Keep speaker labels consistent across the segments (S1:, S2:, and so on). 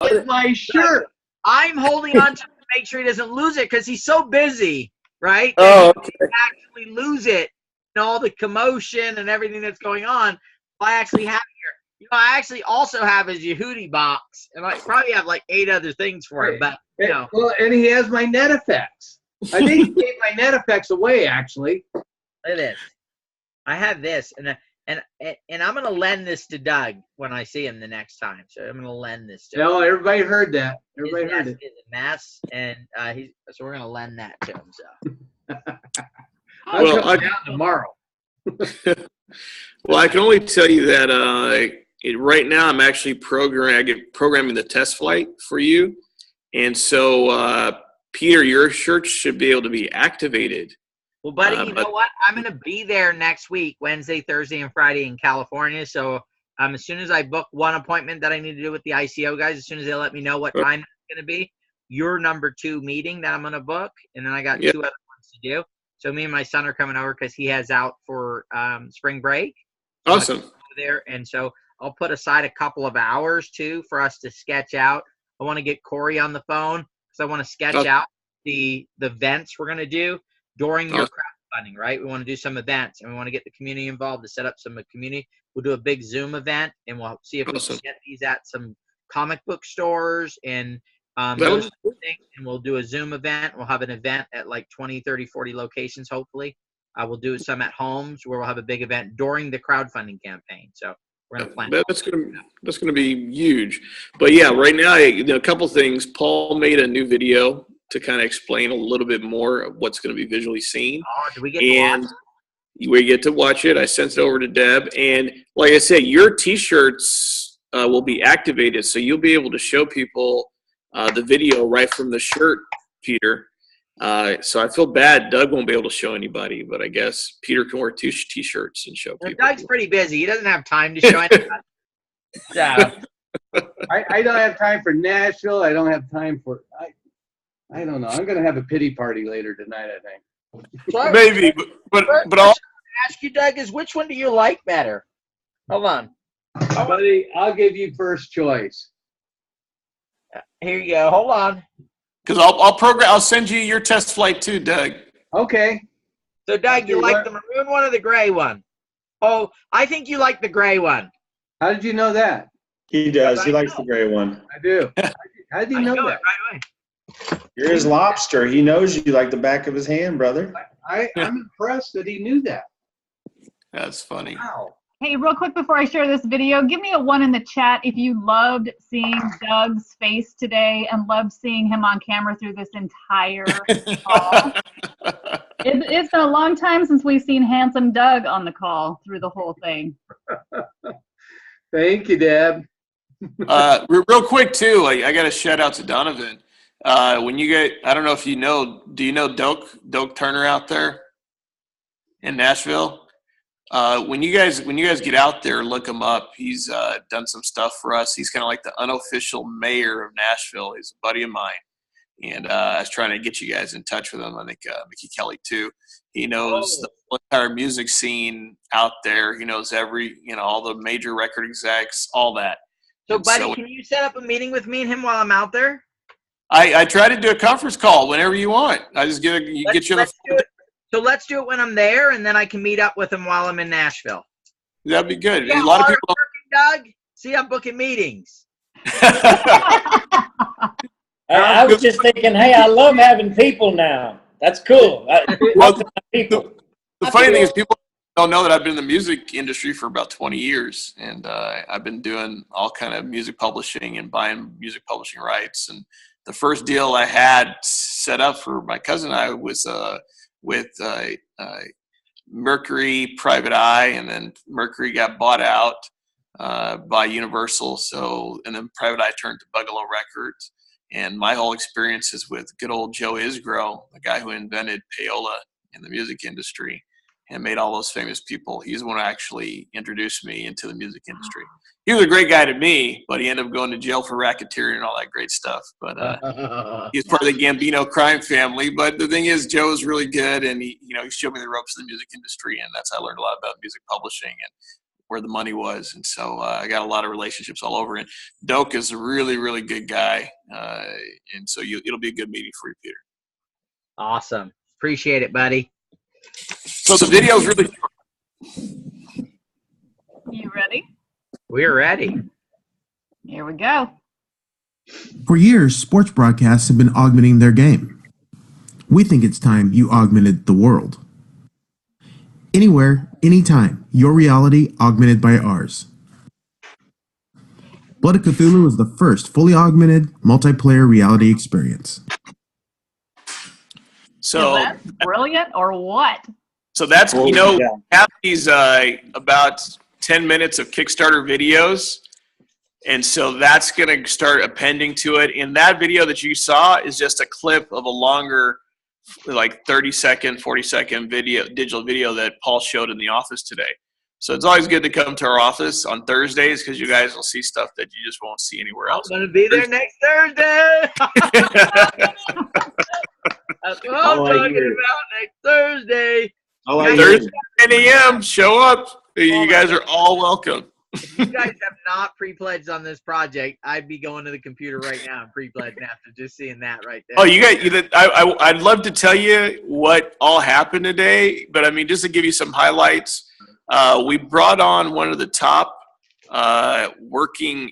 S1: It's my shirt.
S2: I'm holding on to it to make sure he doesn't lose it because he's so busy, right?
S3: Oh, okay.
S2: He actually lose it and all the commotion and everything that's going on. I actually have it here. You know, I actually also have his Yehudi box, and I probably have like 8 other things for him. But you know,
S1: well, and he has my net effects. I think he gave my net effects away, actually.
S2: Look at this. I have this, and I'm gonna lend this to Doug when I see him the next time. So I'm gonna lend this to him.
S1: No, everybody heard that. Everybody heard it.
S2: Is a mess, and so we're gonna lend that to him. So
S1: I'll come down tomorrow.
S3: Well, I can only tell you that right now I'm actually programming the test flight for you, and so Peter, your shirt should be able to be activated.
S2: Well, buddy, you know what? I'm going to be there next week, Wednesday, Thursday, and Friday in California. So as soon as I book one appointment that I need to do with the ICO guys, as soon as they let me know what time it's going to be, your number 2 meeting that I'm going to book, and then I got 2 other ones to do. So me and my son are coming over because he has out for spring break.
S3: Awesome.
S2: There, and so I'll put aside a couple of hours, too, for us to sketch out. I want to get Corey on the phone because I want to sketch out the events we're going to do during your crowdfunding, right? We want to do some events, and we want to get the community involved to set up some community. We'll do a big Zoom event, and we'll see if we can get these at some comic book stores and those things. And we'll do a Zoom event. We'll have an event at like 20, 30, 40 locations, hopefully. We'll do some at homes where we'll have a big event during the crowdfunding campaign. So we're going to plan.
S3: That's going to be huge. But yeah, right now, a couple things. Paul made a new video to kind of explain a little bit more of what's going to be visually seen.
S2: Oh, do we get to watch it?
S3: We get to watch it. I sent it over to Deb. And like I said, your T-shirts will be activated, so you'll be able to show people the video right from the shirt, Peter. So I feel bad Doug won't be able to show anybody, but I guess Peter can wear 2 T-shirts and show people.
S2: Doug's pretty busy. He doesn't have time to show anybody.
S1: I don't have time for Nashville. I don't have time for I don't know. I'm going to have a pity party later tonight, I think.
S3: Maybe, but I'll
S2: ask you, Doug, is which one do you like better? Hold on.
S1: Buddy, I'll give you first choice.
S2: Here you go. Hold on.
S3: Because I'll send you your test flight too, Doug.
S1: Okay.
S2: So, Doug, you like the maroon one or the gray one? Oh, I think you like the gray one.
S1: How did you know that?
S4: He does. He likes the gray one.
S1: I do. How did you know that?
S2: It right away.
S4: You're his lobster. He knows you like the back of his hand, brother.
S1: I'm impressed that he knew that.
S3: That's funny.
S1: Wow.
S5: Hey, real quick before I share this video, give me a 1 in the chat if you loved seeing Doug's face today and loved seeing him on camera through this entire call. It's been a long time since we've seen handsome Doug on the call through the whole thing.
S1: Thank you, Deb.
S3: Real quick too, I got a shout out to Donovan. When you get, I don't know if do you know Doak Turner out there in Nashville? When you guys get out there, look him up. He's done some stuff for us. He's kind of like the unofficial mayor of Nashville. He's a buddy of mine, and I was trying to get you guys in touch with him. I think Mickey Kelly too. He knows the entire music scene out there. He knows all the major record execs, all that.
S2: So, buddy, can you set up a meeting with me and him while I'm out there?
S3: I try to do a conference call whenever you want. I just get you on the phone.
S2: So let's do it when I'm there, and then I can meet up with him while I'm in Nashville.
S3: That'd be good.
S2: Yeah,
S3: a lot of people.
S2: Working, Doug. See, I'm booking meetings.
S6: I was just thinking, hey, I love having people now. That's cool.
S3: The funny thing is, people don't know that I've been in the music industry for about 20 years, and I've been doing all kind of music publishing and buying music publishing rights. And the first deal I had set up for my cousin and I was with Mercury Private Eye, and then Mercury got bought out by Universal. So, and then Private Eye turned to Bugalo Records. And my whole experience is with good old Joe Isgro, the guy who invented payola in the music industry and made all those famous people. He's the one who actually introduced me into the music industry. He was a great guy to me, but he ended up going to jail for racketeering and all that great stuff. But he's part of the Gambino crime family. But the thing is, Joe is really good, and he showed me the ropes of the music industry, and that's how I learned a lot about music publishing. And where the money was. And so I got a lot of relationships all over. And Doak is a really, really good guy. And so it'll be a good meeting for you, Peter.
S2: Awesome. Appreciate it, buddy.
S3: So the video is really short.
S5: You ready?
S2: We're ready.
S5: Here we go.
S7: For years, sports broadcasts have been augmenting their game. We think it's time you augmented the world. Anywhere, anytime, your reality augmented by ours. Blood of Cthulhu is the first fully augmented multiplayer reality experience.
S3: So
S5: Is that brilliant or what?
S3: So that's,
S4: Oh, yeah.
S3: have these about 10 minutes of Kickstarter videos. And so that's going to start appending to it. And that video that you saw is just a clip of a longer, like 30-second, 40-second video, digital video that Paul showed in the office today. So it's always good to come to our office on Thursdays because you guys will see stuff that you just won't see anywhere else.
S2: I'm going to be there next Thursday. That's what I'm talking about next Thursday.
S3: Thursday, 10 a.m. Show up. You guys are all welcome.
S2: If you guys have not pre-pledged on this project, I'd be going to the computer right now and pre-pledging after just seeing that right there.
S3: Oh, you guys! I'd love to tell you what all happened today, but I mean, just to give you some highlights, we brought on one of the top working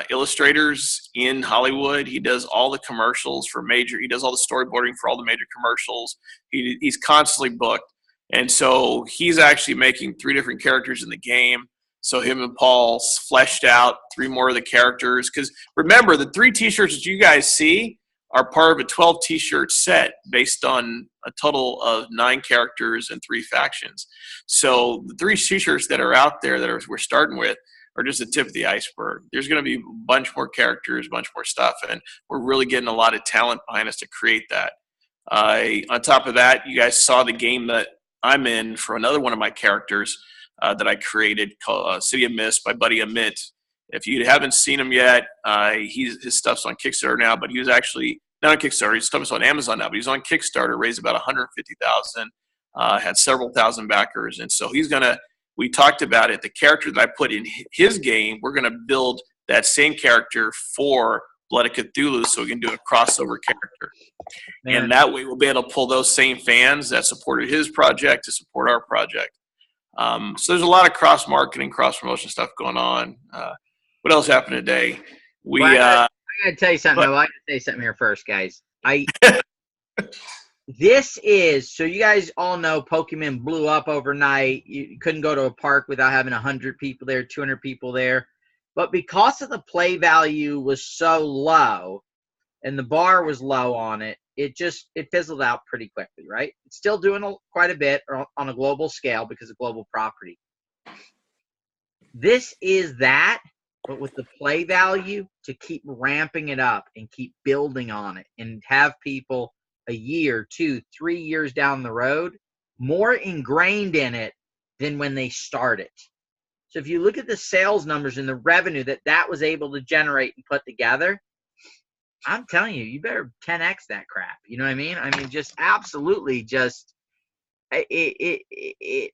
S3: illustrators in Hollywood. He does all the commercials for major. He does all the storyboarding for all the major commercials. He's constantly booked, and so he's actually making 3 different characters in the game. So him and Paul fleshed out 3 more of the characters. Because remember, the 3 T-shirts that you guys see are part of a 12 T-shirt set based on a total of 9 characters and 3 factions. So the 3 T-shirts that are out there that we're starting with are just the tip of the iceberg. There's going to be a bunch more characters, a bunch more stuff, and we're really getting a lot of talent behind us to create that. On top of that, you guys saw the game that I'm in for another one of my characters that I created called City of Mist by Buddy Amit. If you haven't seen him yet, his stuff's on Kickstarter now, but he was actually not on Kickstarter. His stuff's on Amazon now, but he's on Kickstarter, raised about $150,000, had several thousand backers. And so we talked about it, the character that I put in his game, we're going to build that same character for Blood of Cthulhu so we can do a crossover character. Man. And that way we'll be able to pull those same fans that supported his project to support our project. So there's a lot of cross-marketing, cross-promotion stuff going on. What else happened today?
S2: I got to tell you something. I got to say something here first, guys. This is, so you guys all know Pokemon blew up overnight. You couldn't go to a park without having 100 people there, 200 people there. But because of the play value was so low and the bar was low on it, it fizzled out pretty quickly, right? It's still doing quite a bit on a global scale because of global property. This is that, but with the play value to keep ramping it up and keep building on it and have people a year, 2, 3 years down the road more ingrained in it than when they started. So if you look at the sales numbers and the revenue that was able to generate and put together, I'm telling you, you better 10x that crap. You know what I mean? I mean, just absolutely just it.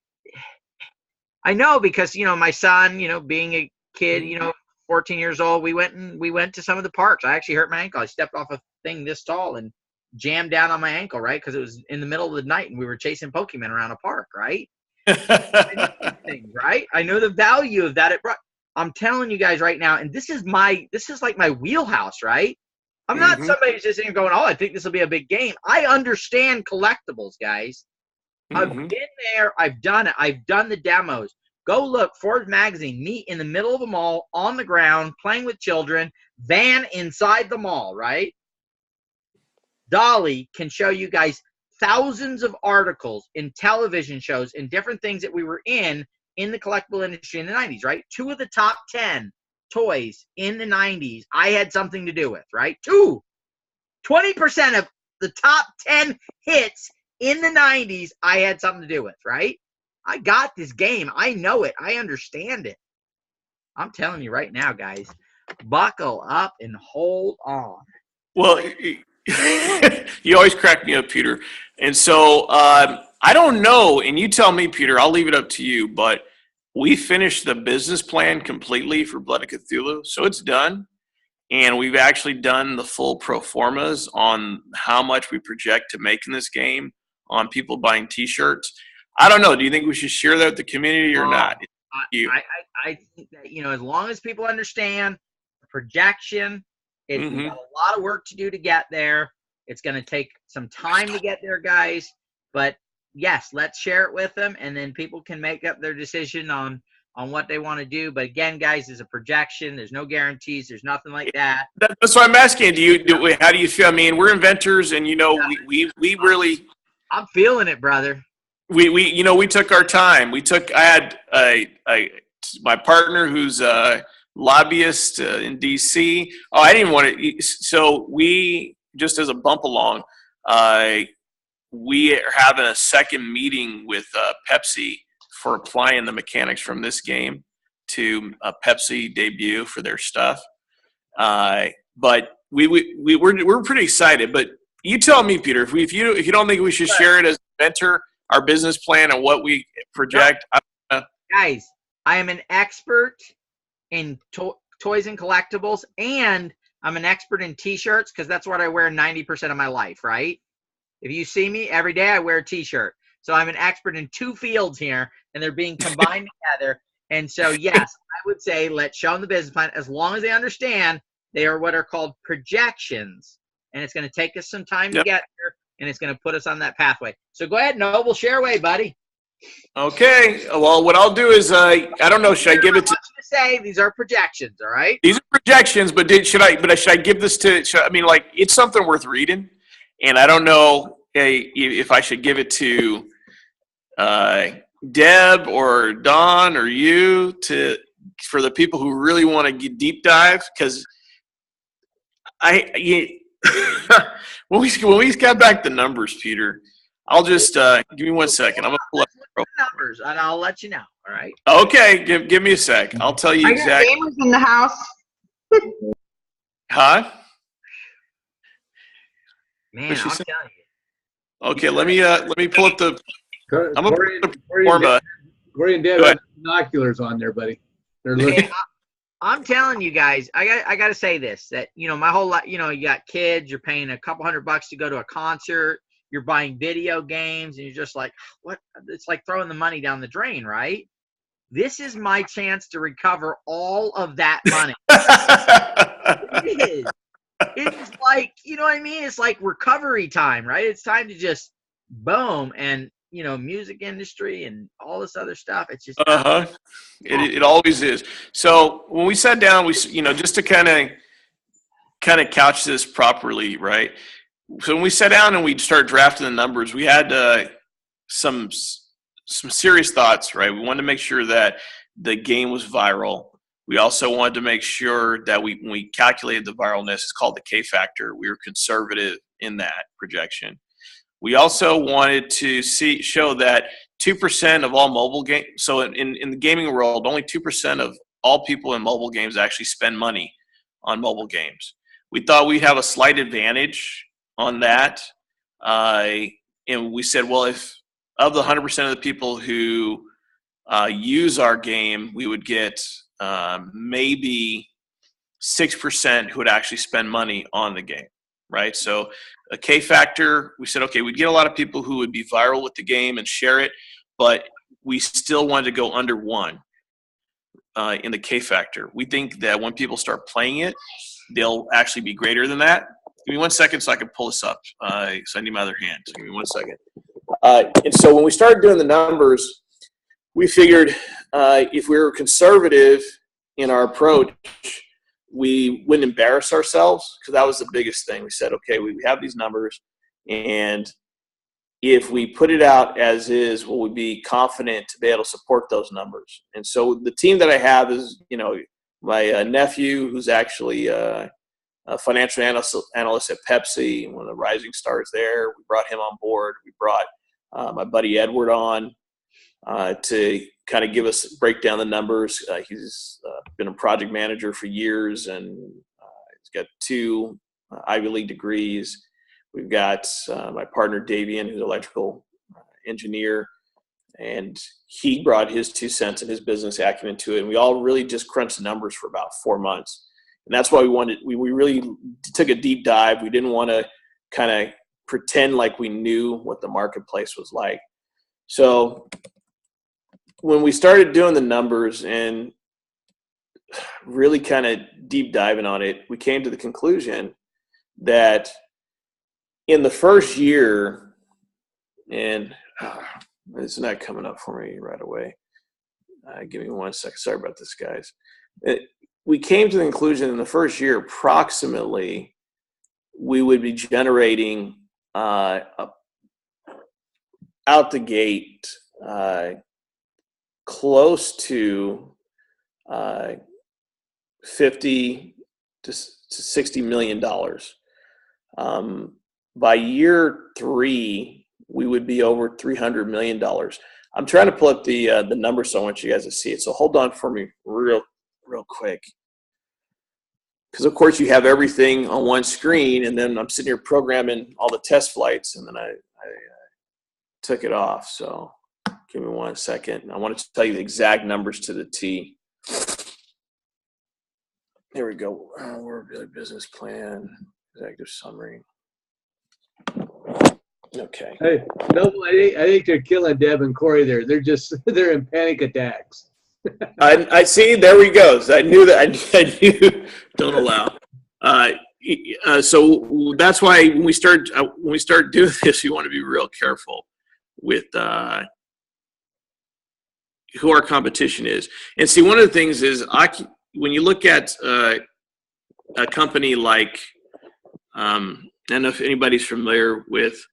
S2: I know because, my son, being a kid, 14 years old, we went to some of the parks. I actually hurt my ankle. I stepped off a thing this tall and jammed down on my ankle, right? Because it was in the middle of the night and we were chasing Pokemon around a park, right? Things, right? I know the value of that. I'm telling you guys right now, and this is like my wheelhouse, right? I'm not somebody who's just sitting going, oh, I think this will be a big game. I understand collectibles, guys. I've been there. I've done it. I've done the demos. Go look, Forbes Magazine, me in the middle of a mall, on the ground, playing with children, van inside the mall, right? Dolly can show you guys thousands of articles in television shows and different things that we were in the collectible industry in the 90s, right? 2 of the top 10 toys in the 90s I had something to do with, right? 20% of the top 10 hits in the 90s I had something to do with, right? I got this game. I know it. I understand it. I'm telling you right now, guys, buckle up and hold on.
S3: Well, you always crack me up, Peter. And so I don't know, and you tell me, Peter, I'll leave it up to you, but we finished the business plan completely for Blood of Cthulhu, so it's done. And we've actually done the full pro formas on how much we project to make in this game on people buying T-shirts. I don't know. Do you think we should share that with the community or not?
S2: I think that, as long as people understand the projection, we've got a lot of work to do to get there. It's going to take some time to get there, guys. But yes, let's share it with them, and then people can make up their decision on what they want to do. But again, guys, it's a projection. There's no guarantees. There's nothing like that.
S3: That's what I'm asking. How do you feel? I mean, we're inventors, and we really.
S2: I'm feeling it, brother.
S3: We took our time. I had my partner who's a lobbyist in DC. Oh, I didn't even want to. So we, just as a bump along, we are having a second meeting with Pepsi for applying the mechanics from this game to a Pepsi debut for their stuff. But we're pretty excited. But you tell me, Peter, if you don't think we should share it as an inventor, our business plan and what we project.
S2: Guys, I am an expert in toys and collectibles, and I'm an expert in T-shirts because that's what I wear 90% of my life, right? If you see me every day, I wear a T-shirt. So I'm an expert in two fields here, and they're being combined together. And so, yes, I would say let's show them the business plan. As long as they understand they are what are called projections, and it's going to take us some time to get there, and it's going to put us on that pathway. So go ahead, Noble, share away, buddy.
S3: Okay. Well, what I'll do is I don't know. Should I give it to?
S2: To say these are projections, all right?
S3: These are projections, but should I give this to? It's something worth reading, and I don't know if I should give it to Deb or Don or you for the people who really want to get deep dive, because when we got back the numbers, Peter, I'll just give me 1 second. I'm gonna pull up
S2: the numbers, and I'll let you know. All right.
S3: Okay, give me a sec. I'll tell you exactly.
S8: Gamers in the house.
S3: Huh?
S2: Man, I'm telling you.
S3: Okay, let me pull up the. I'm gonna
S1: Corey,
S3: put the forma.
S1: Corey and Deb have binoculars on there, buddy. They're looking.
S2: Hey, I'm telling you guys, I got to say this, that, my whole life, you got kids, you're paying a couple $100 to go to a concert, you're buying video games, and you're just like, what? It's like throwing the money down the drain, right? This is my chance to recover all of that money. It is. It's like, you know what I mean? It's like recovery time, right? It's time to just boom. And, music industry and all this other stuff. It's just.
S3: It always is. So when we sat down, we, just to kind of couch this properly, right? So when we sat down and we started drafting the numbers, we had some serious thoughts, right? We wanted to make sure that the game was viral. We also wanted to make sure that when we calculated the viralness, it's called the K factor. We were conservative in that projection. We also wanted to show that 2% of all mobile games. So in the gaming world, only 2% of all people in mobile games actually spend money on mobile games. We thought we'd have a slight advantage on that. And we said, well, if of the 100% of the people who use our game, we would get maybe 6% who would actually spend money on the game, right? So a K factor, we said, okay, we'd get a lot of people who would be viral with the game and share it, but we still wanted to go under 1 in the K factor. We think that when people start playing it, they'll actually be greater than that. Give me 1 second so I can pull this up. So I need my other hand. So give me 1 second. And so when we started doing the numbers, we figured if we were conservative in our approach, we wouldn't embarrass ourselves, because that was the biggest thing. We said, okay, we have these numbers, and if we put it out as is, will we be confident to be able to support those numbers? And so the team that I have is, my nephew, who's actually a financial analyst at Pepsi, one of the rising stars there. We brought him on board. We brought my buddy Edward on to kind of break down the numbers. He's been a project manager for years, and he's got 2 Ivy League degrees. We've got my partner Davian, who's an electrical engineer, and he brought his 2 cents and his business acumen to it. And we all really just crunched the numbers for about 4 months. And that's why we really took a deep dive. We didn't want to kind of pretend like we knew what the marketplace was like. So when we started doing the numbers and really kind of deep diving on it, we came to the conclusion that in the first year, and it's not coming up for me right away. Give me 1 second. Sorry about this, guys. We came to the conclusion in the first year, approximately, we would be generating out the gate close to $50 to $60 million. By year 3, we would be over $300 million. I'm trying to pull up the numbers, so I want you guys to see it. So hold on for me real quick. Because, of course, you have everything on one screen, and then I'm sitting here programming all the test flights, and then I took it off. So give me 1 second. I wanted to tell you the exact numbers to the T. There we go. Word business plan, executive summary. Okay.
S1: Hey, no, I think they're killing Deb and Corey there. They're in panic attacks.
S3: I see. There we go. I knew that. I knew. Don't allow. So that's why when we start doing this, you want to be real careful with who our competition is. And see, one of the things is when you look at a company like I don't know if anybody's familiar with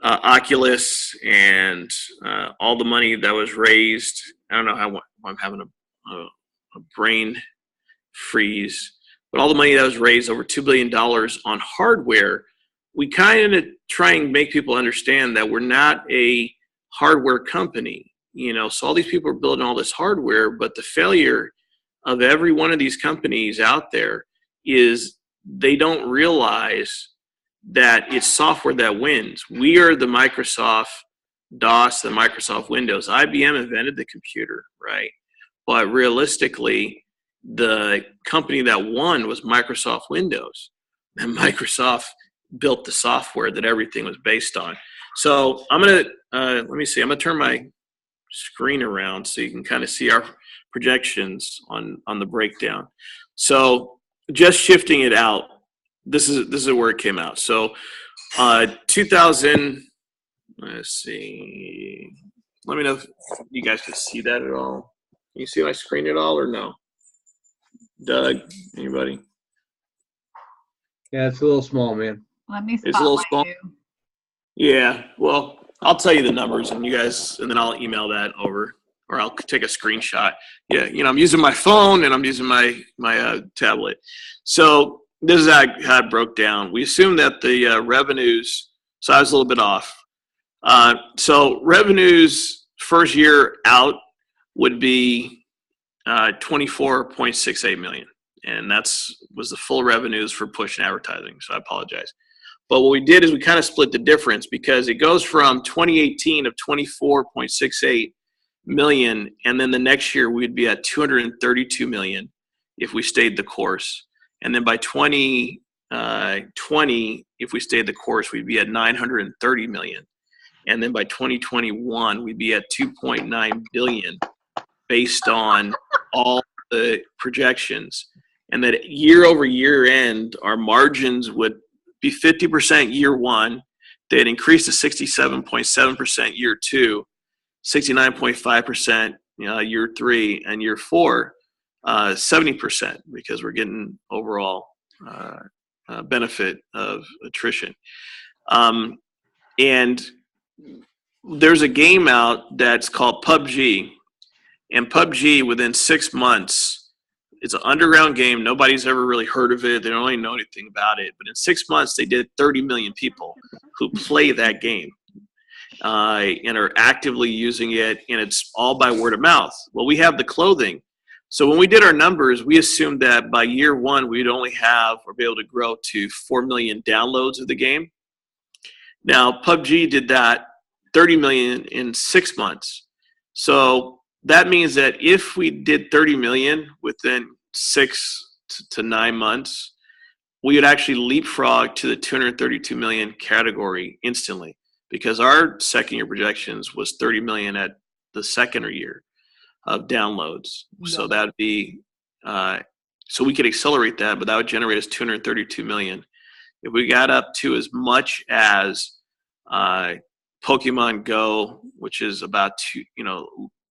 S3: Oculus and all the money that was raised. I don't know how I'm having a brain freeze, but all the money that was raised, over $2 billion on hardware. We kind of try and make people understand that we're not a hardware company, so all these people are building all this hardware, but the failure of every one of these companies out there is they don't realize that it's software that wins. We are the Microsoft DOS, the Microsoft Windows. IBM invented the computer, right? But realistically, the company that won was Microsoft Windows. And Microsoft built the software that everything was based on. So I'm going to, let me see, I'm going to turn my screen around so you can kind of see our projections on the breakdown. So just shifting it out, this is where it came out. So 2000, let's see. Let me know if you guys can see that at all. Can you see my screen at all or no? Doug, anybody?
S1: Yeah, it's a little small, man.
S5: Let me
S3: It's a little
S5: spotlight
S3: small.
S5: you.
S3: Yeah, well, I'll tell you the numbers and you guys, and then I'll email that over, or I'll take a screenshot. Yeah, I'm using my phone and I'm using my tablet. So this is how it broke down. We assumed that the revenues, so I was a little bit off. So revenues first year out would be 24.68 million, and was the full revenues for push and advertising. So I apologize. But what we did is we kind of split the difference, because it goes from 2018 of 24.68 million, and then the next year we'd be at 232 million if we stayed the course. And then by 2020, if we stayed the course, we'd be at 930 million. And then by 2021, we'd be at 2.9 billion based on all the projections. And that year over year end, our margins would be 50% year one. They'd increase to 67.7% year two, 69.5% year three, and year four, 70%, because we're getting overall benefit of attrition. And there's a game out that's called PUBG, and PUBG within 6 months, it's an underground game. Nobody's ever really heard of it. They don't really know anything about it. But in 6 months, they did 30 million people who play that game and are actively using it, and it's all by word of mouth. Well, we have the clothing. So when we did our numbers, we assumed that by year one, we'd only have or be able to grow to 4 million downloads of the game. Now, PUBG did that 30 million in 6 months. So that means that if we did 30 million within 6 to 9 months, we would actually leapfrog to the 232 million category instantly, because our second year projections was 30 million at the second year of downloads. So that'd be, so we could accelerate that, but that would generate us 232 million. If we got up to as much as Pokemon Go, which is about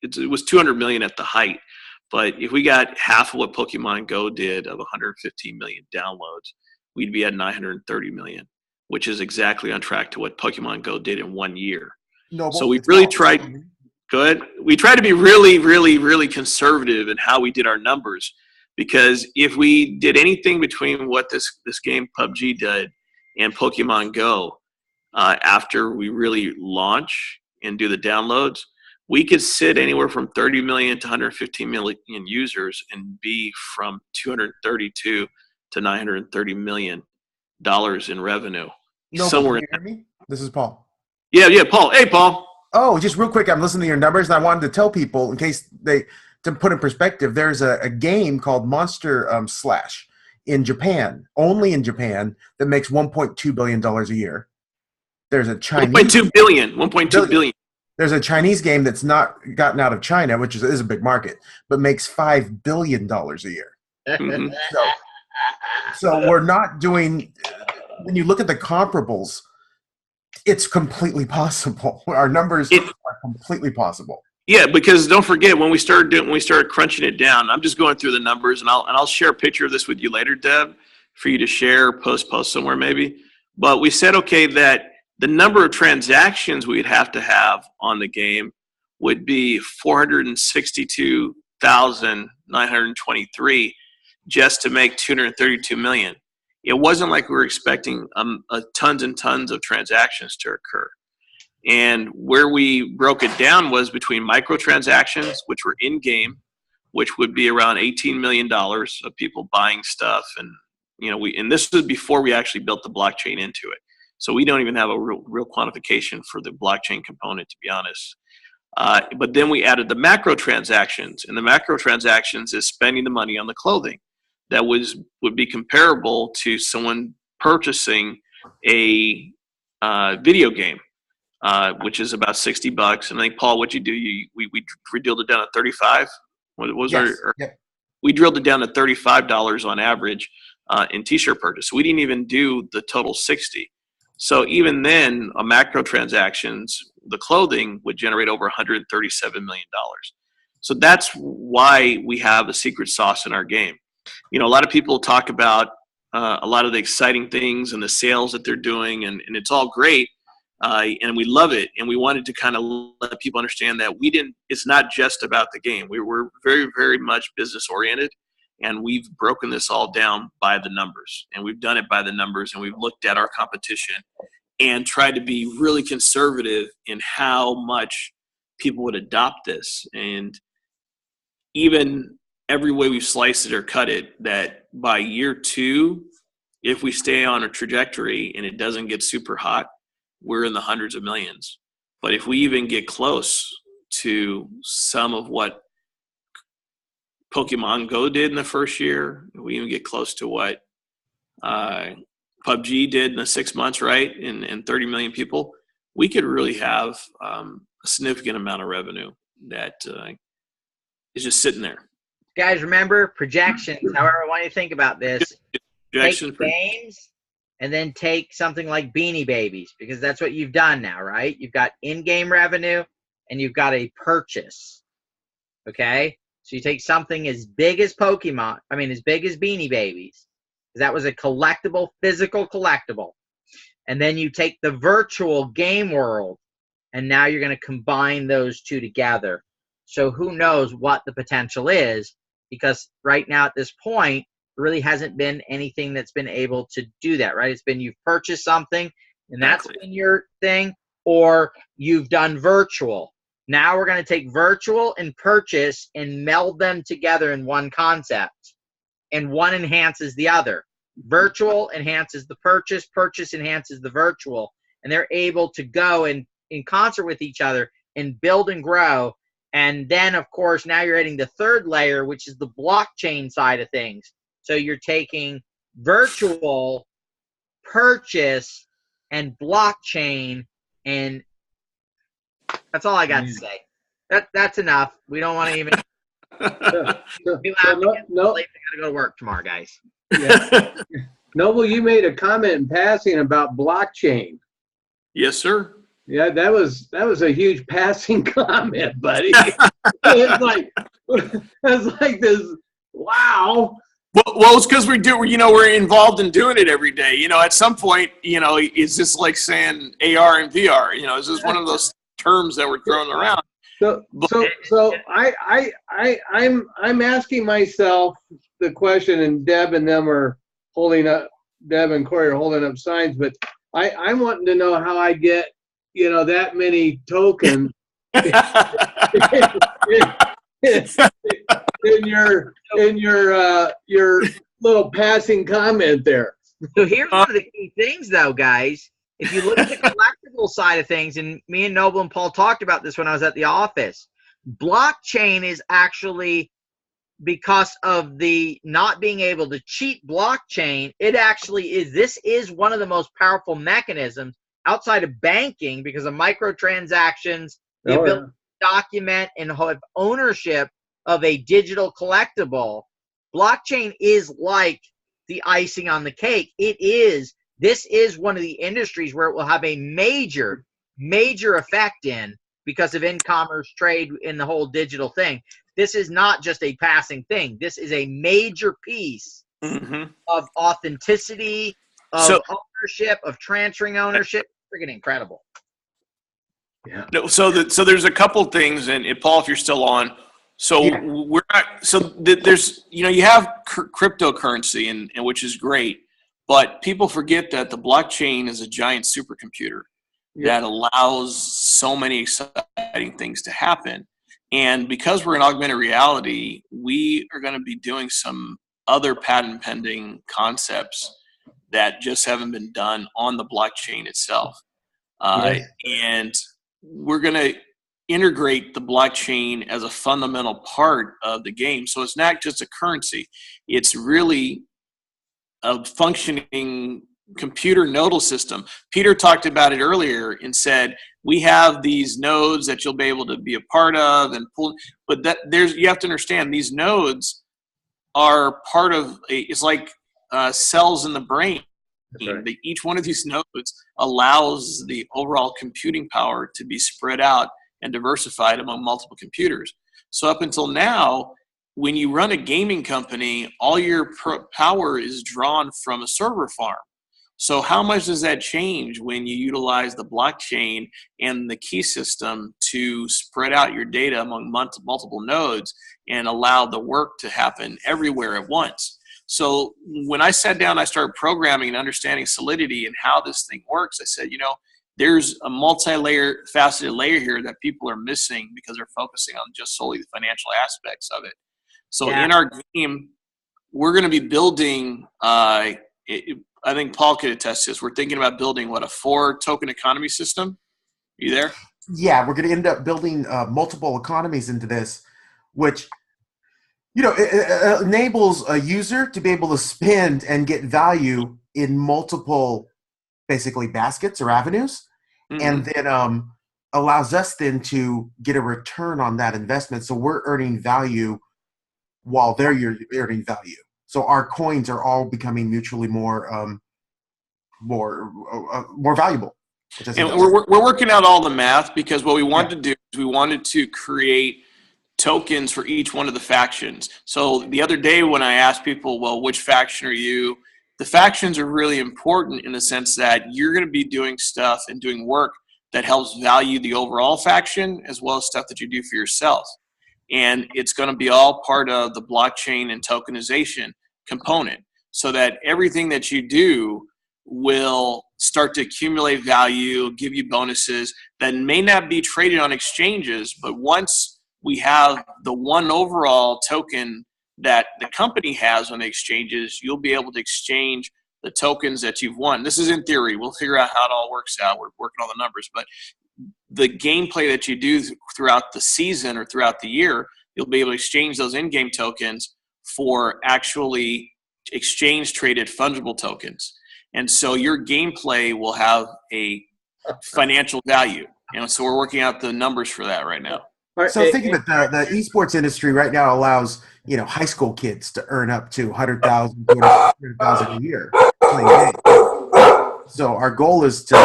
S3: it was 200 million at the height, but if we got half of what Pokemon Go did of 115 million downloads, we'd be at 930 million, which is exactly on track to what Pokemon Go did in 1 year.
S8: Noble,
S3: So we
S8: it's
S3: really
S8: Paul.
S3: tried. Good. We tried to be really, really, really conservative in how we did our numbers, because if we did anything between what this game PUBG did and Pokemon Go, after we really launch and do the downloads, we could sit anywhere from 30 million to 115 million users and be from 232 to 930 million dollars in revenue.
S8: Noble,
S3: Somewhere.
S8: can you hear me? This is Paul.
S3: Yeah, Paul. Hey, Paul.
S8: Oh, just real quick, I'm listening to your numbers, and I wanted to tell people, in case to put in perspective, there's a game called Monster Slash in Japan, only in Japan, that makes $1.2 billion a year. There's a Chinese
S3: 1.2 billion. 1.2 billion.
S8: There's a Chinese game that's not gotten out of China, which is a big market, but makes $5 billion a year.
S3: Mhm.
S8: So we're not doing. When you look at the comparables, it's completely possible. Our numbers are completely possible.
S3: Yeah, because don't forget, when we started crunching it down, I'm just going through the numbers, and I'll share a picture of this with you later, Deb, for you to share, post somewhere maybe. But we said, okay, that the number of transactions we'd have to have on the game would be 462,923 just to make 232 million. It wasn't like we were expecting tons and tons of transactions to occur. And where we broke it down was between microtransactions, which were in-game, which would be around $18 million of people buying stuff. And, and this was before we actually built the blockchain into it. So we don't even have a real quantification for the blockchain component, to be honest. But then we added the macro transactions, and the macro transactions is spending the money on the clothing. That would be comparable to someone purchasing a video game, which is about $60. And I think, Paul, what you do, we drilled it down to 35. What was We drilled it down to $35 on average in T-shirt purchase. So we didn't even do the total 60. So even then, a macro transactions, the clothing would generate over $137 million. So that's why we have a secret sauce in our game. A lot of people talk about a lot of the exciting things and the sales that they're doing, and it's all great, and we love it. And we wanted to kind of let people understand that it's not just about the game. We're very, very much business oriented, and we've broken this all down by the numbers, and we've done it by the numbers, and we've looked at our competition and tried to be really conservative in how much people would adopt this. And even every way we've sliced it or cut it, that by year 2, if we stay on a trajectory and it doesn't get super hot, we're in the hundreds of millions. But if we even get close to some of what Pokemon Go did in the first year, if we even get close to what PUBG did in the 6 months, right, and 30 million people, we could really have a significant amount of revenue that is just sitting there.
S2: Guys, remember projections. However, why do you think about this?
S3: Projections
S2: Take games and then take something like Beanie Babies, because that's what you've done now, right? You've got in-game revenue and you've got a purchase. Okay? So you take something as big as as big as Beanie Babies, because that was a collectible, physical collectible. And then you take the virtual game world, and now you're going to combine those two together. So who knows what the potential is, because right now at this point, there really hasn't been anything that's been able to do that, right? It's been you've purchased something, and that's been your thing, or you've done virtual. Now we're going to take virtual and purchase and meld them together in one concept, and one enhances the other. Virtual enhances the purchase, purchase enhances the virtual, and they're able to go and in concert with each other and build and grow. And then, of course, now you're adding the third layer, which is the blockchain side of things. So you're taking virtual, purchase, and blockchain, and that's all I got to say. That's enough. We don't want to even. We gotta go to work tomorrow, guys.
S1: Yeah. Noble, you made a comment in passing about blockchain.
S3: Yes, sir.
S1: Yeah, that was a huge passing comment, buddy. It's like this. Wow.
S3: Well, it's because we're involved in doing it every day. At some point, is this like saying AR and VR? Is this one of those terms that we're throwing around?
S1: So I'm asking myself the question, and Deb and them are holding up. Deb and Corey are holding up signs, but I'm wanting to know how I get that many tokens in your little passing comment there.
S2: So here's one of the key things, though, guys. If you look at the collectible side of things, and me and Noble and Paul talked about this when I was at the office, blockchain is actually, because of the not being able to cheat blockchain, it actually is. This is one of the most powerful mechanisms outside of banking because of microtransactions, the ability to document and have ownership of a digital collectible. Blockchain is like the icing on the cake. This is one of the industries where it will have a major effect in because of in-commerce trade in the whole digital thing. This is not just a passing thing. This is a major piece of authenticity, of ownership, of transferring ownership. Freaking incredible.
S3: Yeah. No, so there's a couple things, and Paul, if you're still on, we're not. So there's you have cryptocurrency, and which is great, but people forget that the blockchain is a giant supercomputer that allows so many exciting things to happen. And because we're in augmented reality, we are going to be doing some other patent pending concepts that just haven't been done on the blockchain itself. And we're going to integrate the blockchain as a fundamental part of the game. So it's not just a currency. It's really a functioning computer nodal system. Peter talked about it earlier and said, we have these nodes that you'll be able to be a part of and pull, but you have to understand these nodes are part of it's like cells in the brain. Right. Each one of these nodes allows the overall computing power to be spread out and diversified among multiple computers. So up until now, when you run a gaming company, all your power is drawn from a server farm. So how much does that change when you utilize the blockchain and the key system to spread out your data among multiple nodes and allow the work to happen everywhere at once? So when I sat down, I started programming and understanding Solidity and how this thing works. I said, there's a multi-layer, faceted layer here that people are missing because they're focusing on just solely the financial aspects of it. So in our game, we're going to be building, I think Paul could attest to this. We're thinking about building, a 4-token economy system? Are you there?
S8: Yeah, we're going to end up building multiple economies into this, which it enables a user to be able to spend and get value in multiple, basically, baskets or avenues, and then allows us then to get a return on that investment. So we're earning value while they're earning value. So our coins are all becoming mutually more valuable.
S3: And we're working out all the math because what we wanted to do is we wanted to create tokens for each one of the factions. So the other day when I asked people, well, which faction are you? The factions are really important in the sense that you're going to be doing stuff and doing work that helps value the overall faction as well as stuff that you do for yourself. And it's going to be all part of the blockchain and tokenization component so that everything that you do will start to accumulate value, give you bonuses that may not be traded on exchanges, but once we have the one overall token that the company has on the exchanges, you'll be able to exchange the tokens that you've won. This is in theory. We'll figure out how it all works out. We're working on the numbers, but the gameplay that you do throughout the season or throughout the year, you'll be able to exchange those in-game tokens for actually exchange traded fungible tokens. And so your gameplay will have a financial value. So we're working out the numbers for that right now.
S8: So think of it, the esports industry right now allows, high school kids to earn up to 100,000, 200,000 a year playing games. So our goal is to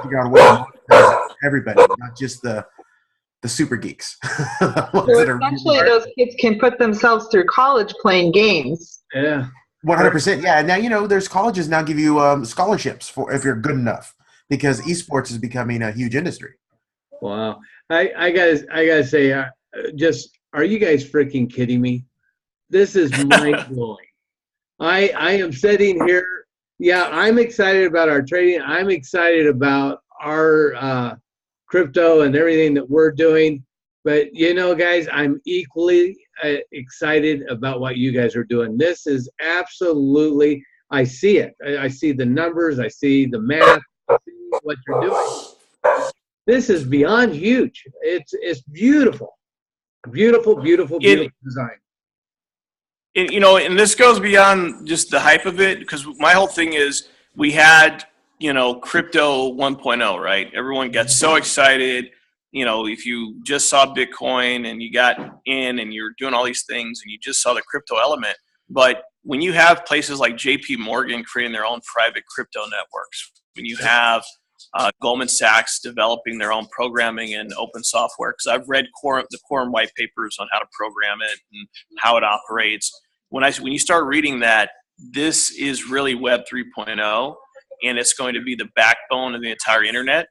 S8: figure out a way to monetize everybody, not just the super geeks.
S9: So essentially, those kids can put themselves through college playing games.
S1: Yeah.
S8: 100%. Yeah. Now, there's colleges now give you scholarships for if you're good enough, because esports is becoming a huge industry.
S1: Wow. I gotta say, are you guys freaking kidding me? This is mind blowing. I am sitting here. Yeah, I'm excited about our trading. I'm excited about our crypto and everything that we're doing. But guys, I'm equally excited about what you guys are doing. This is absolutely. I see it. I see the numbers. I see the math. I see what you're doing. This is beyond huge. It's beautiful, beautiful design.
S3: And this goes beyond just the hype of it, because my whole thing is we had, crypto 1.0, right? Everyone got so excited. If you just saw Bitcoin and you got in and you're doing all these things and you just saw the crypto element. But when you have places like JP Morgan creating their own private crypto networks, when you have Goldman Sachs developing their own programming and open software, because I've read the Quorum white papers on how to program it and how it operates. When you start reading that, this is really Web 3.0, and it's going to be the backbone of the entire internet.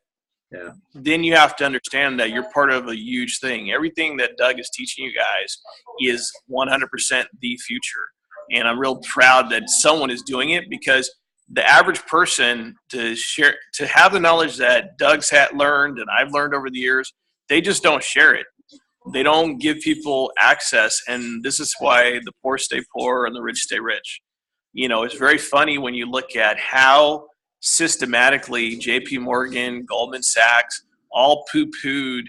S1: Yeah.
S3: Then you have to understand that you're part of a huge thing. Everything that Doug is teaching you guys is 100% the future, and I'm real proud that someone is doing it, because the average person to have the knowledge that Doug's learned and I've learned over the years, they just don't share it. They don't give people access, and this is why the poor stay poor and the rich stay rich. It's very funny when you look at how systematically JP Morgan, Goldman Sachs, all poo-pooed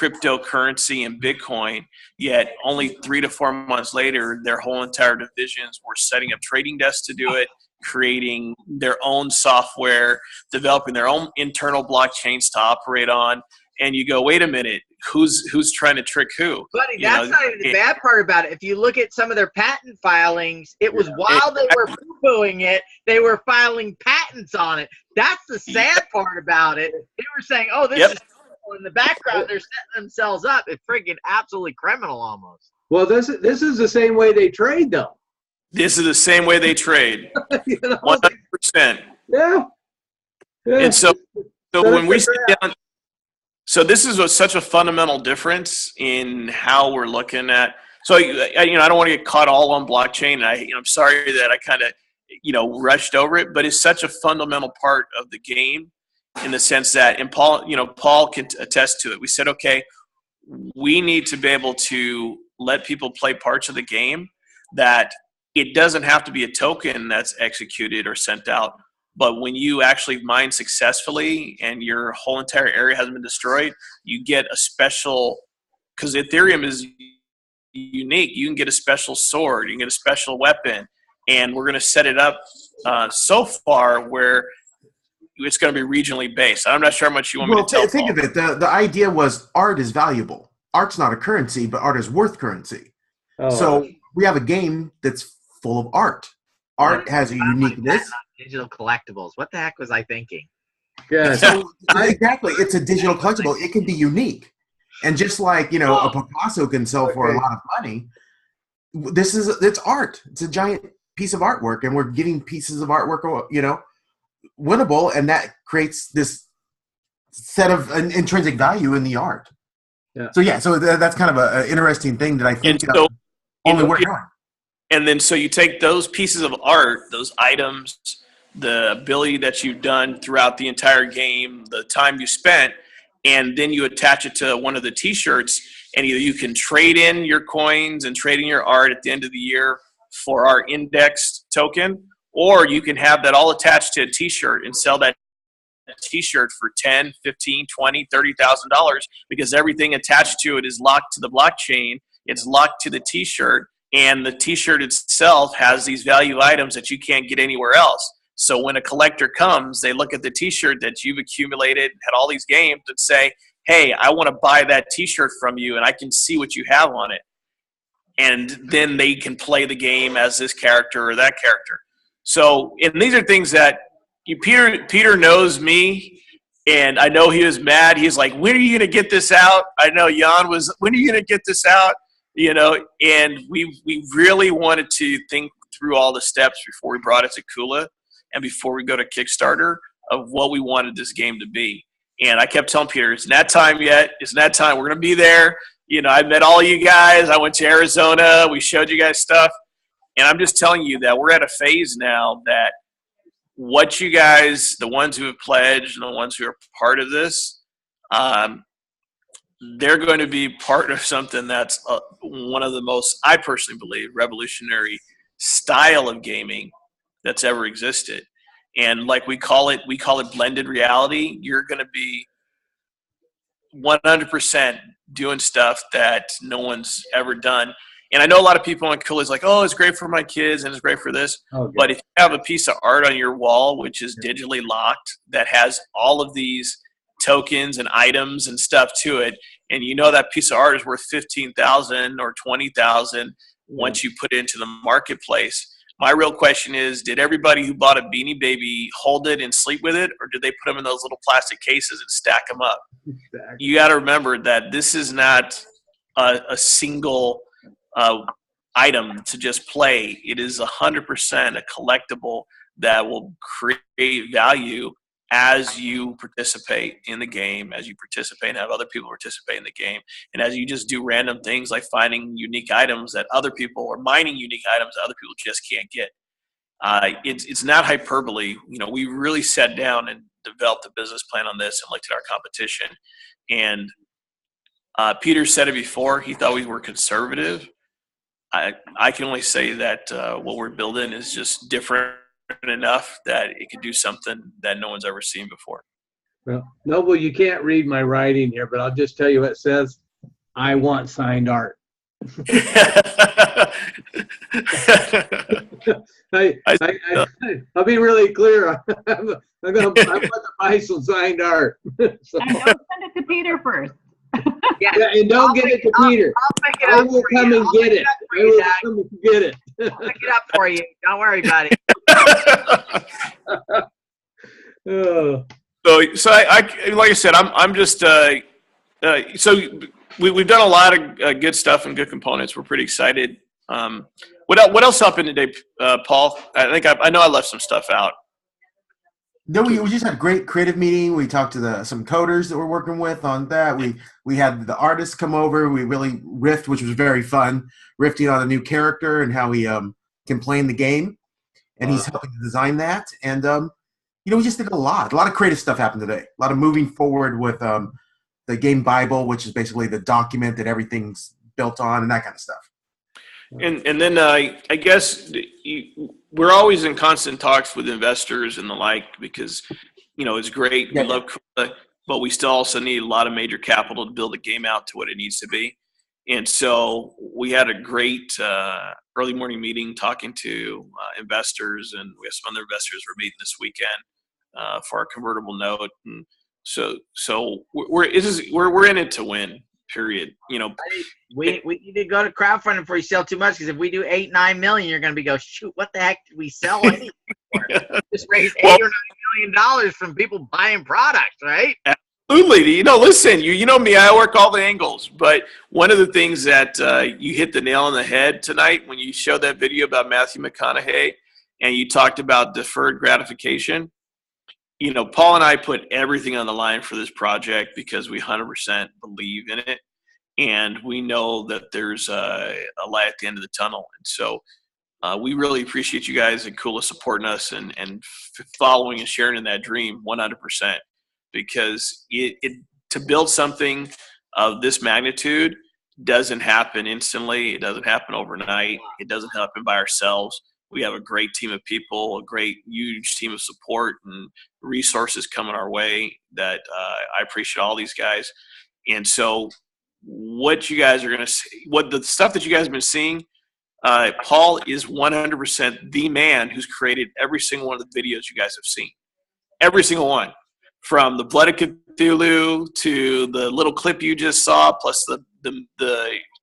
S3: cryptocurrency and Bitcoin, yet only 3 to 4 months later, their whole entire divisions were setting up trading desks to do it, creating their own software, developing their own internal blockchains to operate on. And you go, wait a minute, who's trying to trick who?
S2: Buddy, that's not even the bad part about it. If you look at some of their patent filings, it was while they were poo-pooing it, they were filing patents on it. That's the sad part about it. They were saying, oh, this is cool. In the background, they're setting themselves up. It's freaking absolutely criminal almost.
S1: Well, this is the same way they trade, though.
S3: This is the same way they trade. 100%.
S1: Yeah.
S3: And so when we sit down, so this is such a fundamental difference in how we're looking at. So I don't want to get caught all on blockchain. I'm sorry that I kind of rushed over it, but it's such a fundamental part of the game, in the sense that, and Paul can attest to it. We said, okay, we need to be able to let people play parts of the game that it doesn't have to be a token that's executed or sent out. But when you actually mine successfully and your whole entire area hasn't been destroyed, you get a special, because Ethereum is unique. You can get a special sword, you can get a special weapon, and we're going to set it up so far where it's going to be regionally based. I'm not sure how much you want me to tell.
S8: Think of it. The idea was art is valuable. Art's not a currency, but art is worth currency.
S1: Oh.
S8: So we have a game that's full of art. Art has a uniqueness.
S2: Digital collectibles. What the heck was I thinking?
S1: Yeah.
S8: So, exactly. It's a digital collectible. It can be unique. And just like, a Picasso can sell for a lot of money, it's art. It's a giant piece of artwork, and we're getting pieces of artwork, winnable, and that creates this set of intrinsic value in the art.
S1: Yeah.
S8: So that's kind of an interesting thing that I think only works out.
S3: And then so you take those pieces of art, those items, the ability that you've done throughout the entire game, the time you spent, and then you attach it to one of the T-shirts, and either you can trade in your coins and trade in your art at the end of the year for our indexed token, or you can have that all attached to a T-shirt and sell that t-shirt for 10, 15, 20, $30,000 because everything attached to it is locked to the blockchain. It's locked to the t-shirt, and the t-shirt itself has these value items that you can't get anywhere else. So when a collector comes, they look at the t-shirt that you've accumulated, had all these games, and say, hey, I want to buy that t-shirt from you, and I can see what you have on it. And then they can play the game as this character or that character. So, and these are things that Peter knows me, and I know he was mad. He's like, when are you going to get this out? I know Jan was, when are you going to get this out? You know, and we really wanted to think through all the steps before we brought it to Kula and before we go to Kickstarter of what we wanted this game to be. And I kept telling Peter, it's not time yet. It's not time. We're going to be there. You know, I met all you guys. I went to Arizona. We showed you guys stuff. And I'm just telling you that we're at a phase now that what you guys, the ones who have pledged and the ones who are part of this, they're going to be part of something that's one of the most, I personally believe, revolutionary style of gaming that's ever existed. And like we call it blended reality. You're going to be 100% doing stuff that no one's ever done. And I know a lot of people on Kula is like, oh, it's great for my kids and it's great for this. Okay. But if you have a piece of art on your wall, which is digitally locked, that has all of these tokens and items and stuff to it, and you know that piece of art is worth $15,000 or $20,000 once you put it into the marketplace. My real question is, did everybody who bought a Beanie Baby hold it and sleep with it, or did they put them in those little plastic cases and stack them up? Exactly. You got to remember that this is not a single item to just play. It is 100% a collectible that will create value as you participate in the game, as you participate and have other people participate in the game, and as you just do random things like finding unique items that other people, or mining unique items that other people just can't get. It's not hyperbole. You know, we really sat down and developed a business plan on this and looked at our competition. And Peter said it before, he thought we were conservative. I can only say that what we're building is just different enough that it could do something that no one's ever seen before.
S1: Well, Noble, you can't read my writing here, but I'll just tell you what it says. I want signed art. I'll be really clear. I'm going to buy some signed art. So.
S5: And don't send it to Peter first.
S1: Yeah, and don't get it to Peter.
S2: I'll pick it up.
S1: I will come and get it. I will come and get it.
S2: I'll pick it up for you. Don't worry about it.
S3: So I like I said, I'm just so we've done a lot of good stuff and good components. We're pretty excited. What else happened today, Paul? I know I left some stuff out.
S8: No, we just had a great creative meeting. We talked to some coders that we're working with on that. We had the artists come over. We really riffed, which was very fun, riffing on a new character and how he can play in the game. And he's helping to design that. And, we just did a lot of creative stuff happened today. A lot of moving forward with the game Bible, which is basically the document that everything's built on and that kind of stuff.
S3: And then I guess we're always in constant talks with investors and the like because, it's great. Yeah. We love Kula, but we still also need a lot of major capital to build the game out to what it needs to be. And so we had a great early morning meeting talking to investors, and we have some other investors we're meeting this weekend for our convertible note. And so we're in it to win. Period.
S2: We need to go to crowdfunding before you sell too much, because if we do 8-9 million, you're going to be shoot, what the heck did we sell anything for? Just raise $8 or $9 million from people buying products, right?
S3: Absolutely. Listen, you know me, I work all the angles, but one of the things that you hit the nail on the head tonight when you showed that video about Matthew McConaughey and you talked about deferred gratification. Paul and I put everything on the line for this project because we 100% believe in it. And we know that there's a light at the end of the tunnel. And so we really appreciate you guys at Kula supporting us and following and sharing in that dream 100%. Because to build something of this magnitude doesn't happen instantly. It doesn't happen overnight. It doesn't happen by ourselves. We have a great team of people, a great, huge team of support and resources coming our way that I appreciate all these guys. And so what you guys are going to see, what the stuff that you guys have been seeing, Paul is 100% the man who's created every single one of the videos you guys have seen. Every single one. From the Blood of Cthulhu to the little clip you just saw, plus the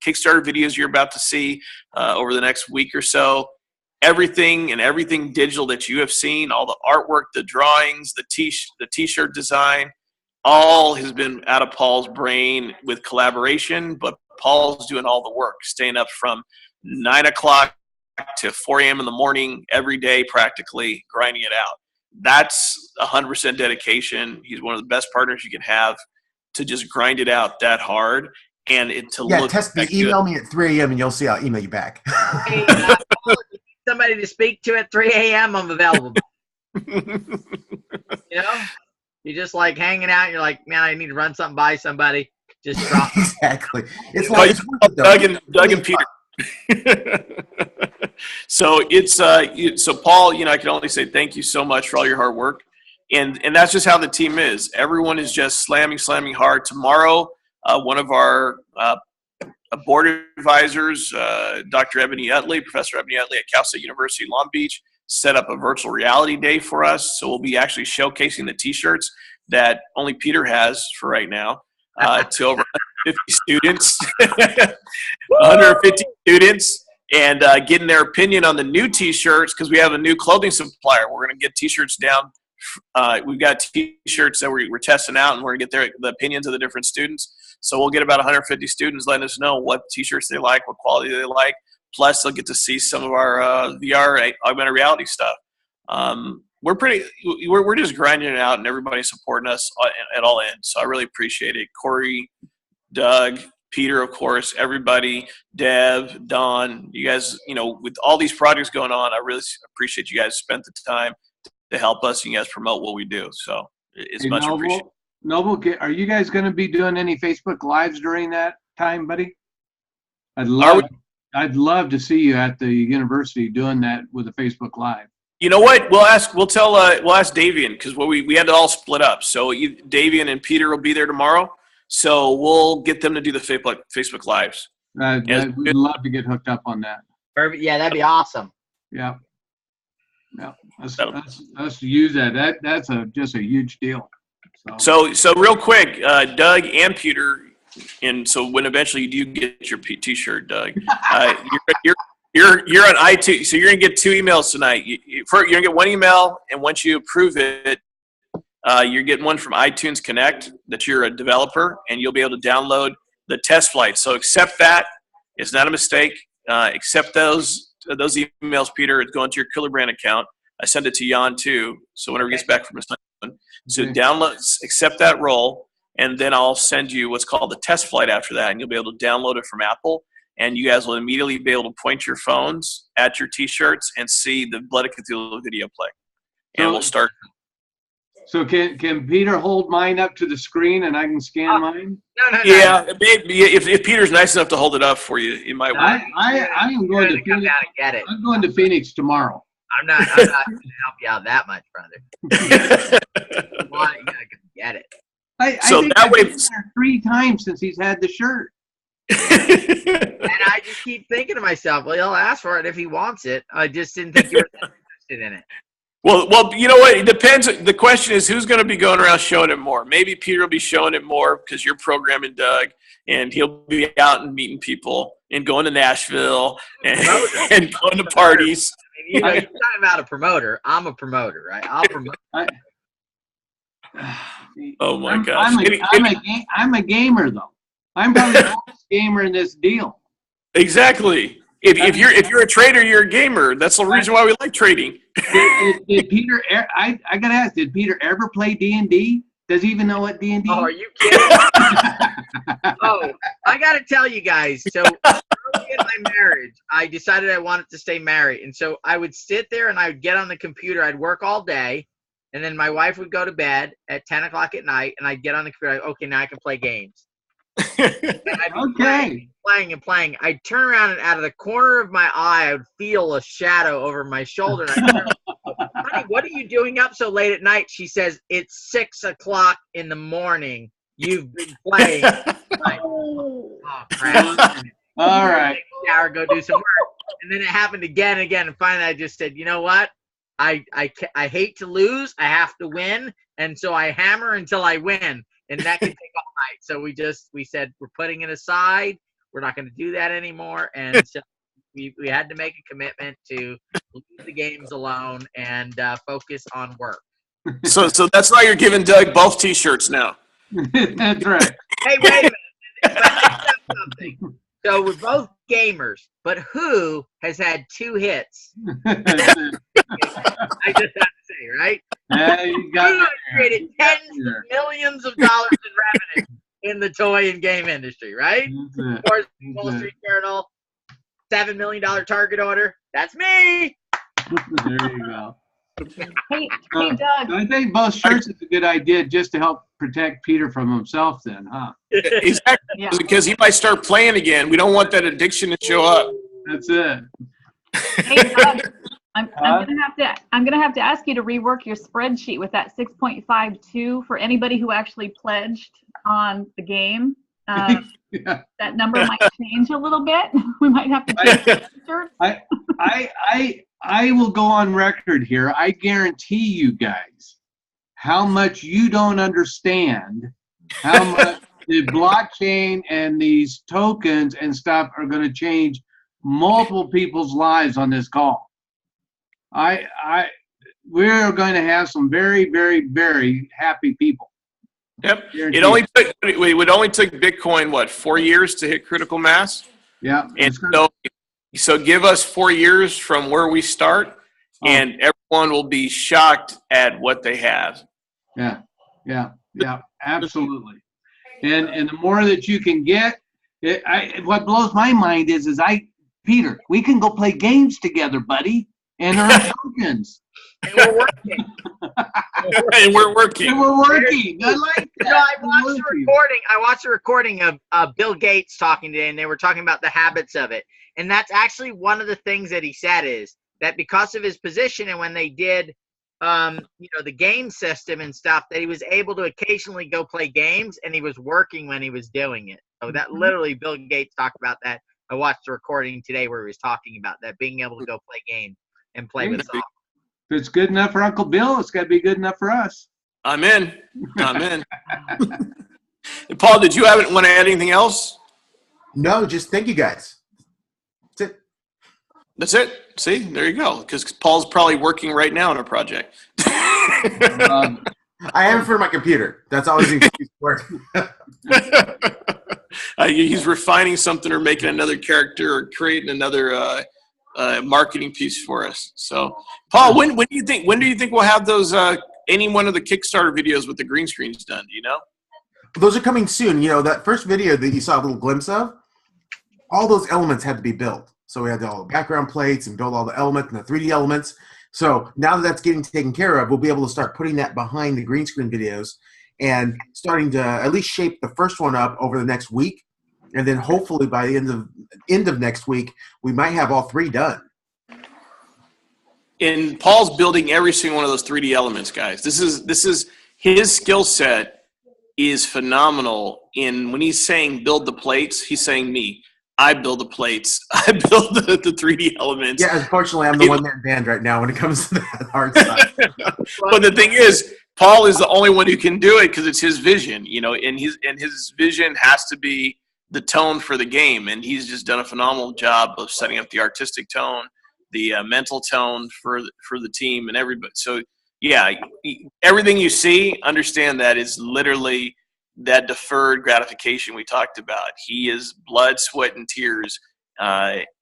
S3: Kickstarter videos you're about to see over the next week or so. Everything digital that you have seen, all the artwork, the drawings, the t-shirt design, all has been out of Paul's brain with collaboration, but Paul's doing all the work, staying up from 9 o'clock to 4 a.m. in the morning every day, practically grinding it out. That's 100% dedication. He's one of the best partners you can have to just grind it out that hard and it to look.
S8: Test me. Email me at 3 a.m. and you'll see. I'll email you back.
S2: Hey, Paul, if you need somebody to speak to at 3 a.m., I'm available. You're just like hanging out. And you're like, man, I need to run something by somebody. Just drop.
S8: Exactly. It's like
S3: Doug and Peter. So it's so Paul, I can only say thank you so much for all your hard work, and that's just how the team is. Everyone is just slamming hard. Tomorrow, one of our board advisors, Dr. Ebony Utley, Professor Ebony Utley at Cal State University Long Beach, set up a virtual reality day for us. So we'll be actually showcasing the T-shirts that only Peter has for right now to over 150 students, 150 students. And getting their opinion on the new T-shirts, because we have a new clothing supplier. We're going to get T-shirts down. We've got T-shirts that we're testing out, and we're going to get the opinions of the different students. So we'll get about 150 students letting us know what T-shirts they like, what quality they like. Plus, they'll get to see some of our VR, augmented reality stuff. We're just grinding it out, and everybody's supporting us at all ends. So I really appreciate it. Corey, Doug, Peter, of course, everybody, Deb, Don, you guys, with all these projects going on, I really appreciate you guys spent the time to help us and you guys promote what we do. So it's much appreciated.
S1: Noble, are you guys going to be doing any Facebook Lives during that time, buddy? I'd love to see you at the university doing that with a Facebook Live.
S3: You know what? We'll ask Davian, because we had to all split up. So Davian and Peter will be there tomorrow. So we'll get them to do the Facebook Lives.
S1: We'd love to get hooked up on that.
S2: Perfect. Yeah, that'd be awesome.
S1: Yeah. Let's use that. That's just a huge deal.
S3: So real quick, Doug and Peter, and so when eventually you do get your T-shirt, Doug, you're on iTunes. So you're gonna get 2 emails tonight. You're gonna get one email, and once you approve it, you're getting one from iTunes Connect that you're a developer, and you'll be able to download the test flight. So accept that. It's not a mistake. Accept those emails, Peter. It's going to your Killer Brand account. I send it to Jan too. So whenever he gets back from his time, so accept that role, and then I'll send you what's called the test flight after that, and you'll be able to download it from Apple, and you guys will immediately be able to point your phones at your T-shirts and see the Blood of Cthulhu video play. And we'll start. So
S1: can Peter hold mine up to the screen and I can scan mine?
S2: No.
S3: Yeah, if Peter's nice enough to hold it up for you, it might work.
S1: I am going to
S2: come down and get it.
S1: I'm going to Phoenix tomorrow.
S2: I'm not going to help you out that much, brother. You gotta get it.
S1: I think I've been there 3 times since he's had the shirt.
S2: And I just keep thinking to myself, well, he'll ask for it if he wants it. I just didn't think you were interested in it.
S3: Well, you know what? It depends. The question is, who's going to be going around showing it more? Maybe Peter will be showing it more because you're programming Doug, and he'll be out and meeting people and going to Nashville and going to parties.
S2: You're talking about a promoter. I'm a promoter, right? I'll promote.
S3: Oh my gosh!
S1: I'm a gamer though. I'm probably the best gamer in this deal.
S3: Exactly. If you're a trader, you're a gamer. That's the reason why we like trading.
S1: Did Peter? I gotta ask. Did Peter ever play D&D? Does he even know what D&D?
S2: Oh, are you kidding? Oh, I gotta tell you guys. So early in my marriage, I decided I wanted to stay married, and so I would sit there and I would get on the computer. I'd work all day, and then my wife would go to bed at 10 o'clock at night, and I'd get on the computer. Okay, now I can play games. And I'd be playing and playing. I'd turn around and out of the corner of my eye, I would feel a shadow over my shoulder. And I'd turn, honey, what are you doing up so late at night? She says, it's 6 o'clock in the morning. You've been playing. Like, oh, crap.
S1: All right.
S2: Take a shower, go do some work. And then it happened again and again. And finally, I just said, you know what? I hate to lose. I have to win. And so I hammer until I win. And that can take all night. So we said, we're putting it aside. We're not going to do that anymore. And so we had to make a commitment to leave the games alone and focus on work.
S3: So that's why you're giving Doug both T-shirts now.
S1: That's right.
S2: Hey, wait a minute. Something. So we're both gamers, but who has had 2 hits? I just have to say, right?
S1: You got
S2: who has created tens of millions of dollars in revenue in the toy and game industry, right? Of course, Wall Street Journal, $7 million target order. That's me.
S1: There you go.
S5: Hey, Doug.
S1: I think both shirts is a good idea just to help protect Peter from himself then, huh?
S3: Exactly.
S5: Yeah.
S3: Because he might start playing again. We don't want that addiction to show up.
S1: That's it.
S5: Hey, Doug. I'm gonna have to ask you to rework your spreadsheet with that 6.52 for anybody who actually pledged on the game.
S1: Yeah.
S5: That number might change a little bit. We might have to change the shirts.
S1: I will go on record here. I guarantee you guys how much you don't understand, how much the blockchain and these tokens and stuff are going to change multiple people's lives on this call. We're going to have some very, very, very happy people.
S3: Yep.
S1: Guaranteed.
S3: It would only took Bitcoin, what, 4 years to hit critical mass?
S1: Yeah.
S3: And so give us 4 years from where we start, and everyone will be shocked at what they have.
S1: Yeah, absolutely. And the more that you can get, what blows my mind is Peter, we can go play games together, buddy, and earn tokens.
S2: And we're working.
S3: And we're working.
S1: I like that.
S2: I watched a recording of Bill Gates talking today, and they were talking about the habits of it. And that's actually one of the things that he said is that because of his position and when they did, the game system and stuff, that he was able to occasionally go play games, and he was working when he was doing it. So that literally Bill Gates talked about that. I watched a recording today where he was talking about that, being able to go play games and play with software.
S1: If it's good enough for Uncle Bill, it's got to be good enough for us.
S3: I'm in. Paul, did you want to add anything else?
S8: No, just thank you guys.
S3: That's it. See, there you go. Because Paul's probably working right now on a project.
S8: I am for my computer. That's always the excuse for it.
S3: He's refining something or making another character or creating another marketing piece for us. So, Paul, when do you think we'll have those any one of the Kickstarter videos with the green screens done? Do you know?
S8: Those are coming soon. That first video that you saw a little glimpse of, all those elements had to be built. So we had all the background plates and build all the elements and the 3D elements. So now that that's getting taken care of, we'll be able to start putting that behind the green screen videos and starting to at least shape the first one up over the next week. And then hopefully by the end of next week, we might have all 3 done.
S3: And Paul's building every single one of those 3D elements, guys. This is his skill set is phenomenal. When he's saying build the plates, he's saying me. I build the plates. I build the 3D elements.
S8: Yeah, unfortunately, I'm the one-man band right now when it comes to that hard stuff.
S3: But the thing is, Paul is the only one who can do it because it's his vision, and his vision has to be the tone for the game, and he's just done a phenomenal job of setting up the artistic tone, the mental tone for the team and everybody. So, yeah, everything you see, understand that is literally that deferred gratification we talked about. He is blood, sweat, and tears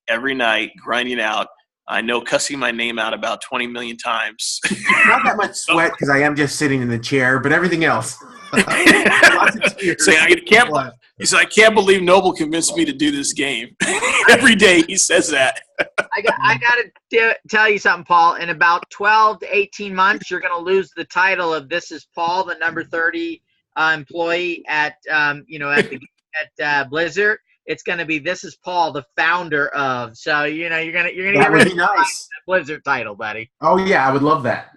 S3: every night, grinding out. I know cussing my name out about 20 million times.
S8: Not that much sweat because I am just sitting in the chair, but everything else.
S3: He said, I can't believe Noble convinced me to do this game. Every day he says that.
S2: I got to tell you something, Paul. In about 12 to 18 months, you're going to lose the title of This is Paul, the number 30 employee at the at Blizzard, it's going to be "This is Paul, the founder of." So you're gonna
S8: That
S2: get
S8: would
S2: rid
S8: be
S2: of
S8: nice.
S2: the Blizzard title, buddy.
S8: Oh yeah, I would love that.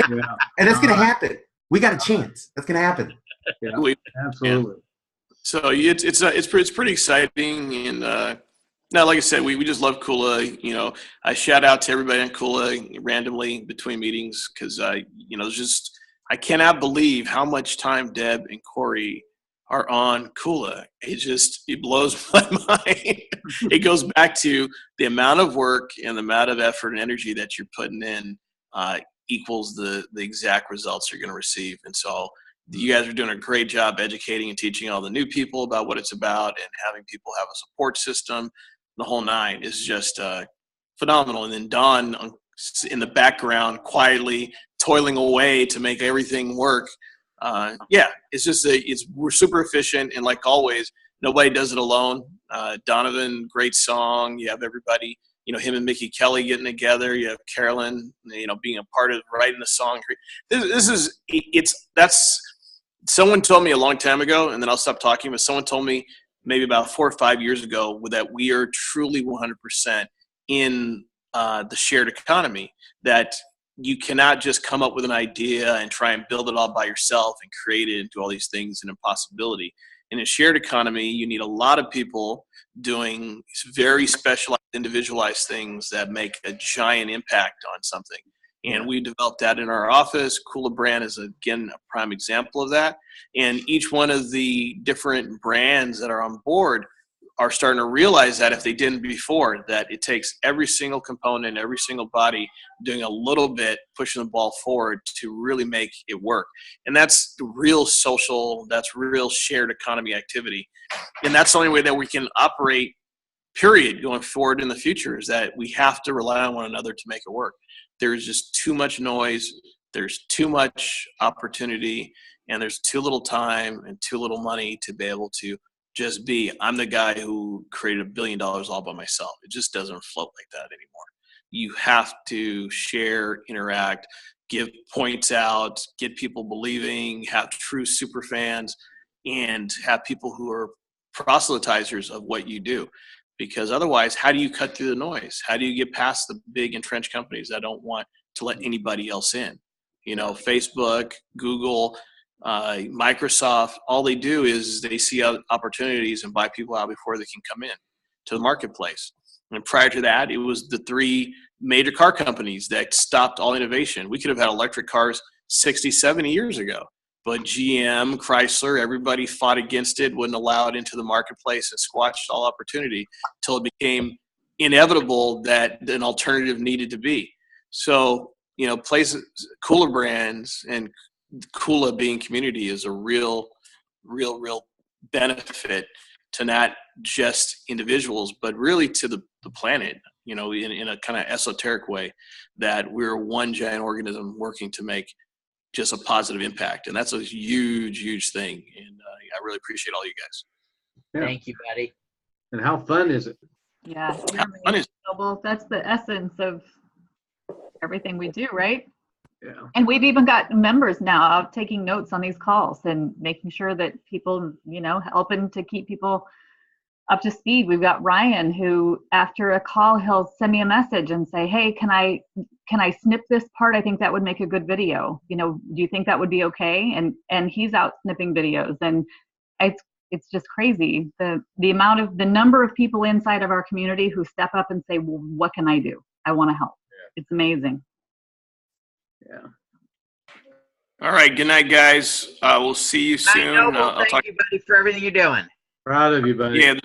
S1: Yeah.
S8: And that's gonna happen. We got a chance. That's gonna happen.
S1: Yeah.
S3: Yeah.
S1: Absolutely.
S3: So it's pretty exciting, and now, like I said, we just love Kula. You know, I shout out to everybody on Kula randomly between meetings because you know, just I cannot believe how much time Deb and Corey are on Kula. It blows my mind. It goes back to the amount of work and the amount of effort and energy that you're putting in equals the exact results you're going to receive. And so you guys are doing a great job educating and teaching all the new people about what it's about, and having people have a support system. The whole nine is just phenomenal. And then Don in the background quietly toiling away to make everything work. Yeah, it's just we're super efficient, and like always, nobody does it alone. Donovan, great song. You have everybody, you know, him and Mickey Kelly getting together. You have Carolyn, you know, being a part of writing the song. That's someone told me a long time ago, and then I'll stop talking. But someone told me maybe about 4 or 5 years ago that we are truly 100% in the shared economy. That you cannot just come up with an idea and try and build it all by yourself and create it into all these things, an impossibility. In a shared economy, you need a lot of people doing very specialized, individualized things that make a giant impact on something. And we developed that in our office. Kula brand is, again, a prime example of that. And each one of the different brands that are on board are starting to realize that, if they didn't before, that it takes every single component, every single body doing a little bit, pushing the ball forward to really make it work. And that's real social, that's real shared economy activity. And that's the only way that we can operate, period, going forward in the future, is that we have to rely on one another to make it work. There's just too much noise, there's too much opportunity, and there's too little time and too little money to be able to just I'm the guy who created $1 billion all by myself. It just doesn't float like that anymore. You have to share, interact, give points out, get people believing, have true super fans, and have people who are proselytizers of what you do. Because otherwise, how do you cut through the noise? How do you get past the big entrenched companies that don't want to let anybody else in? You know, Facebook, Google, Microsoft, all they do is they see opportunities and buy people out before they can come in to the marketplace. And prior to that, it was the 3 major car companies that stopped all innovation. We could have had electric cars 60, 70 years ago, but GM, Chrysler, everybody fought against it, wouldn't allow it into the marketplace, and squashed all opportunity until it became inevitable that an alternative needed to be. So, you know, places, Kula brands and Kula being community is a real benefit to not just individuals, but really to the planet, you know, in a kind of esoteric way, that we're one giant organism working to make just a positive impact. And that's a huge thing. And I really appreciate all you guys.
S1: Yeah.
S2: Thank you, buddy.
S1: And how fun is it?
S5: Yeah,
S3: How fun is
S5: Noble. That's the essence of everything we do, right?
S1: Yeah.
S5: And we've even got members now out taking notes on these calls and making sure that people, you know, helping to keep people up to speed. We've got Ryan, who after a call, he'll send me a message and say, hey, can I snip this part? I think that would make a good video. You know, do you think that would be okay? And he's out snipping videos, and it's just crazy. The number of people inside of our community who step up and say, well, what can I do? I want to help. Yeah. It's amazing.
S1: Yeah.
S3: All right. Good night, guys. We'll see you soon.
S2: Thank you, buddy, for everything you're doing.
S1: Proud of you, buddy.
S3: Yeah.